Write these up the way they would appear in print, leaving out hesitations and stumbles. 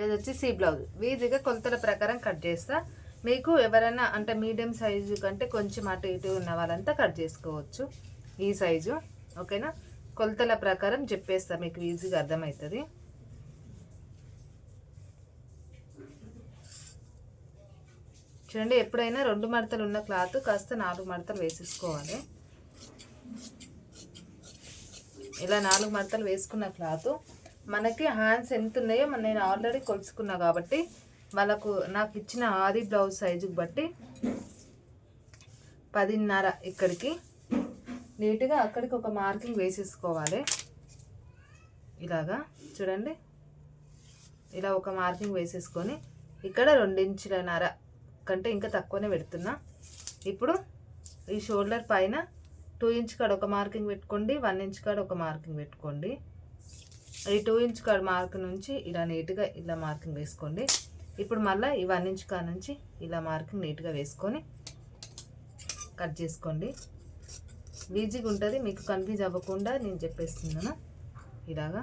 ఇది వచ్చి C blouse. ఈజీగా కొలతల ప్రకారం కట్ చేస్తా. మీకు ఎవరైనా అంటే మీడియం సైజు కంటే కొంచెం అటు ఇటు ఉన్న వాళ్ళంతా కట్ చేసుకోవచ్చు ఈ సైజు. ఓకేనా, కొలతల ప్రకారం చెప్పేస్తా, మీకు ఈజీగా అర్థమవుతుంది. చూడండి, ఎప్పుడైనా 2 మడతలు ఉన్న క్లాత్ కాస్త 4 మడతలు వేసేసుకోవాలి. ఇలా 4 మడతలు వేసుకున్న క్లాత్ మనకి హ్యాండ్స్ ఎంత ఉన్నాయో నేను ఆల్రెడీ కొలుసుకున్నా కాబట్టి నాకు ఇచ్చిన ఆది బ్లౌజ్ సైజుకి బట్టి 10.5 ఇక్కడికి నీట్గా అక్కడికి ఒక మార్కింగ్ వేసేసుకోవాలి. ఇలాగా చూడండి, ఇలా ఒక మార్కింగ్ వేసేసుకొని ఇక్కడ 2.5 ఇంచుల కంటే ఇంకా తక్కువనే పెడుతున్నా. ఇప్పుడు ఈ షోల్డర్ పైన 2 ఇంచ్ కాడ ఒక మార్కింగ్ పెట్టుకోండి, 1 ఇంచ్ కాడ ఒక మార్కింగ్ పెట్టుకోండి. ఈ 2 ఇంచ్ కాడ మార్క్ నుంచి ఇలా నీట్గా ఇలా మార్కింగ్ వేసుకోండి. ఇప్పుడు మళ్ళీ ఈ 1 ఇంచ్ కాడ నుంచి ఇలా మార్కింగ్ నీట్గా వేసుకొని కట్ చేసుకోండి. ఈజీగా ఉంటుంది, మీకు కన్ఫ్యూజ్ అవ్వకుండా నేను చెప్పేస్తున్నాను ఇలాగా.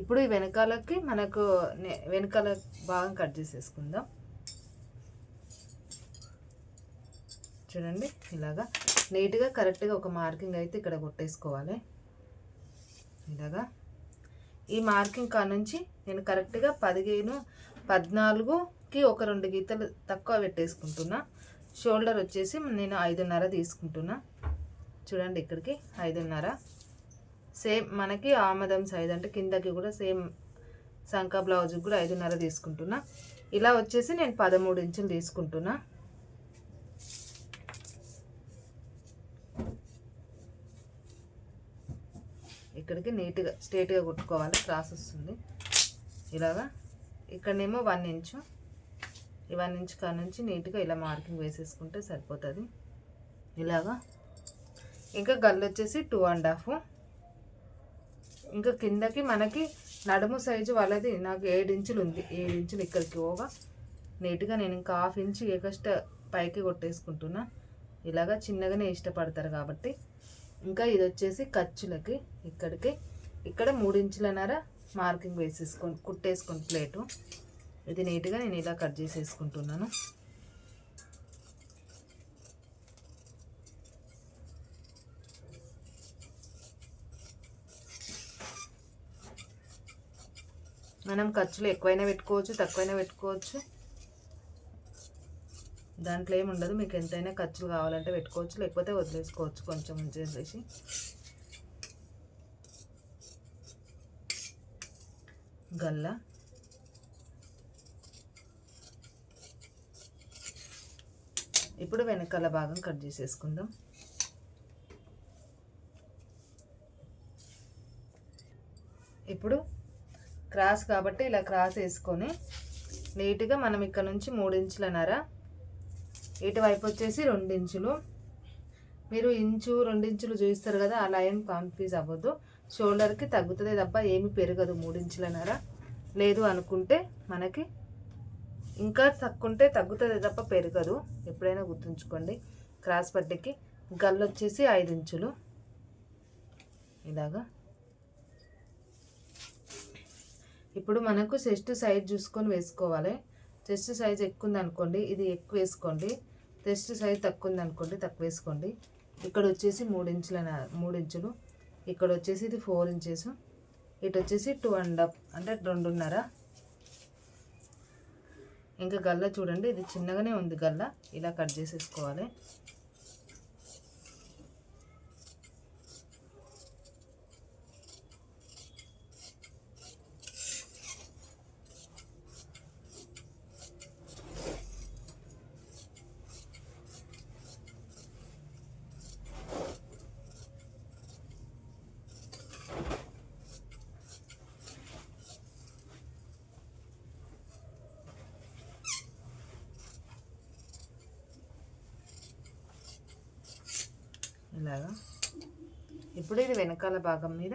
ఇప్పుడు ఈ వెనకాలకి మనకు వెనకాల భాగం కట్ చేసేసుకుందాం. చూడండి, ఇలాగా నీట్గా కరెక్ట్గా ఒక మార్కింగ్ అయితే ఇక్కడ కొట్టేసుకోవాలి. ఇలాగా ఈ మార్కింగ్ కా నుంచి నేను కరెక్ట్గా 15, 14కి ఒక 2 గీతలు తక్కువ పెట్టేసుకుంటున్నా. షోల్డర్ వచ్చేసి నేను 5.5 తీసుకుంటున్నా. చూడండి, ఇక్కడికి 5.5. సేమ్ మనకి ఆమదం సైజ్ అంటే కిందకి కూడా సేమ్ సంకా బ్లౌజ్కి కూడా 5.5 తీసుకుంటున్నా. ఇలా వచ్చేసి నేను 13 ఇంచులు తీసుకుంటున్నా. ఇక్కడికి నీట్గా స్ట్రేట్గా కుట్టుకోవాలి, క్రాస్ వస్తుంది. ఇలాగా ఇక్కడనేమో 1 ఇంచు, ఈ 1 ఇంచ్ కాడ నుంచి నీట్గా ఇలా మార్కింగ్ వేసేసుకుంటే సరిపోతుంది. ఇలాగా ఇంకా గల్లు వచ్చేసి 2.5. ఇంకా కిందకి మనకి నడుము సైజు వాళ్ళది నాకు 7 ఇంచులు ఉంది. 7 ఇంచులు ఇక్కడికి పోగా నీట్గా నేను ఇంకా 1/2 ఇంచు ఎక్స్ట్రా పైకి కొట్టేసుకుంటున్నా. ఇలాగా చిన్నగానే ఇష్టపడతారు కాబట్టి. ఇంకా ఇది వచ్చేసి ఖర్చులకి ఇక్కడికి ఇక్కడ 3 ఇంచులన్నర మార్కింగ్ వేసేసుకొని కుట్టేసుకొని ప్లేటు. ఇది నీట్గా నేను ఇలా కట్ చేసేసుకుంటున్నాను. మనం ఖర్చులు ఎక్కువైనా పెట్టుకోవచ్చు, తక్కువైనా పెట్టుకోవచ్చు, దాంట్లో ఏముండదు. మీకు ఎంతైనా ఖర్చులు కావాలంటే పెట్టుకోవచ్చు, లేకపోతే వదిలేసుకోవచ్చు కొంచెం ఉంచేసి. గల్ల ఇప్పుడు వెనకాల భాగం కట్ చేసేసుకుందాం. ఇప్పుడు క్రాస్ కాబట్టి ఇలా క్రాస్ వేసుకొని నీట్గా మనం ఇక్కడ నుంచి 3 ఇంచులన్నర, ఇటువైపు వచ్చేసి 2 ఇంచులు. మీరు 1 ఇంచు 2 ఇంచులు చూపిస్తారు కదా, అలా ఏం కన్ఫ్యూజ్ అవ్వద్దు. షోల్డర్కి తగ్గుతుంది తప్ప ఏమి పెరగదు. 3 ఇంచులన్నర లేదు అనుకుంటే మనకి ఇంకా తక్కువ ఉంటే తగ్గుతుంది తప్ప పెరగదు, ఎప్పుడైనా గుర్తుంచుకోండి. క్రాస్ పట్టికి గల్లు వచ్చేసి 5 ఇంచులు. ఇలాగా ఇప్పుడు మనకు చెస్ట్ సైజ్ చూసుకొని వేసుకోవాలి. చెస్ట్ సైజ్ ఎక్కువ ఉందనుకోండి ఇది ఎక్కువ వేసుకోండి, చెస్ట్ సైజ్ తక్కువ ఉందనుకోండి తక్కువ వేసుకోండి. ఇక్కడ వచ్చేసి 3 ఇంచులు, ఇక్కడ వచ్చేసి ఇది 4 ఇంచెస్, ఇటు వచ్చేసి 2.5 అంటే 2.5. ఇంకా గల్ల చూడండి, ఇది చిన్నగానే ఉంది గల్ల, ఇలా కట్ చేసేసుకోవాలి. ఇలాగా ఇప్పుడు ఇది వెనకాల భాగం మీద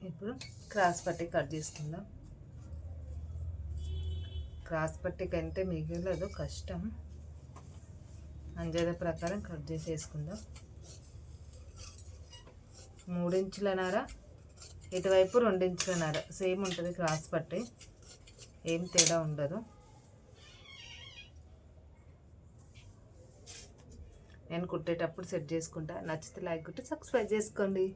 ఇప్పుడు క్రాస్ పట్టి కట్ చేసుకుందాం. క్రాస్ పట్టి కంటే మిగిలదు, కష్టం. అంజద ప్రకారం కట్ చేసేసుకుందాం. 3 ఇంచులన్నర, ఇటువైపు 2 ఇంచులన్నర సేమ్ ఉంటుంది. క్రాస్ పట్టి ఏం తేడా ఉండదు. నేను కుట్టేటప్పుడు సెట్ చేసుకుంటా. నచ్చితే లైక్ కొట్టి సబ్స్క్రైబ్ చేసుకోండి.